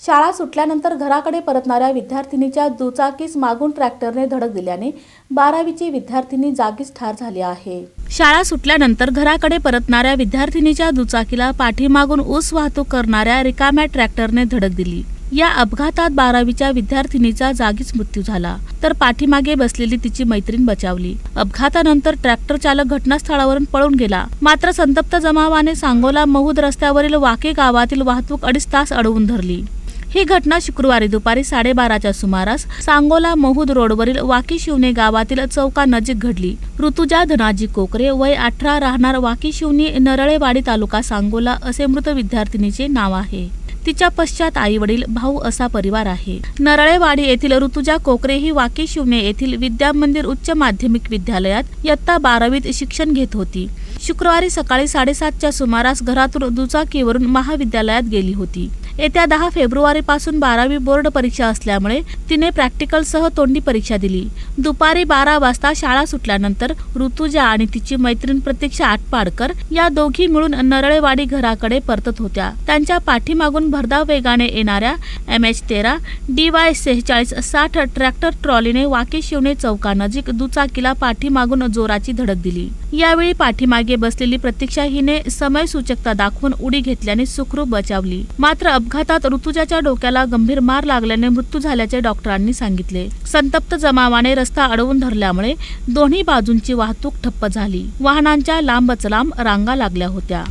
शाळा सुटल्यानंतर घराकडे परतणाऱ्या विद्यार्थिनीच्या दुचाकीस मागून ट्रॅक्टरने धडक दिल्याने 12वीची विद्यार्थिनी जागीच ठार झाली आहे। शाळा सुटल्यानंतर घराकडे परतणाऱ्या विद्यार्थिनीच्या दुचाकीला पाठीमागून ऊस वाहतूक करणाऱ्या रिकाम्या ट्रॅक्टरने धडक दिली। या अपघातात 12वीच्या विद्यार्थिनीचा जागीच मृत्यू झाला, तर पाठीमागे बसलेली तिची मैत्रीण बचावली। अपघातानंतर ट्रॅक्टर चालक घटनास्थळावरून पळून गेला। मात्र संतप्त जमावाने सांगोला महूद रस्त्यावरील वाके गावातील वाहतूक 2.5 तास अडवून धरली। ही घटना शुक्रवारी दुपारी 12:30च्या सुमारास सांगोला महूद रोडवरील वाकी शिवणे गावातील चौकानजीक घडली। ऋतुजा धनाजी कोकरे, वय 18, राहणार वाकी शिवणी, नरळेवाडी, तालुका सांगोला असे मृत विद्यार्थिनीचे नाव आहे। तिच्या पश्चात आई वडील, भाऊ असा परिवार आहे। नरळेवाडी येथील ऋतुजा कोकरे ही वाकी शिवणे येथील विद्या मंदिर उच्च माध्यमिक विद्यालयात इयत्ता 12वीत शिक्षण घेत होती। शुक्रवारी सकाळी 7:30च्या सुमारास घरातून दुचाकीवरून महाविद्यालयात गेली होती। येत्या 10 फेब्रुवारीपासून 12वी बोर्ड परीक्षा असल्यामुळे तिने प्रॅक्टिकलसह तोंडी परीक्षा दिली। दुपारी 12 वाजता शाळा सुटल्यानंतर ऋतुजा आणि तिची मैत्रीण प्रतीक्षा आटपाडकर या दोघी मिळून नरळेवाडी घराकडे परतत होत्या। त्यांच्या पाठीमागून भरधाव वेगाने येणाऱ्या MH13 DY 4660 ट्रॅक्टर ट्रॉलीने वाकी शिवणे चौकानजीक दुचाकीला पाठीमागून जोराची धडक दिली। यावेळी पाठीमागे बसलेली प्रतीक्षा हिने समयसूचकता दाखवून उडी घेतल्याने सुखरूप बचावली। मात्र अपघातात ऋतुजाच्या डोक्याला गंभीर मार लागल्याने मृत्यू झाल्याचे डॉक्टरांनी सांगितले। संतप्त जमावाने रस्ता अडवून धरल्यामुळे दोन्ही बाजूंची वाहतूक ठप्प झाली। वाहनांच्या लांबच लांब रांगा लागल्या होत्या।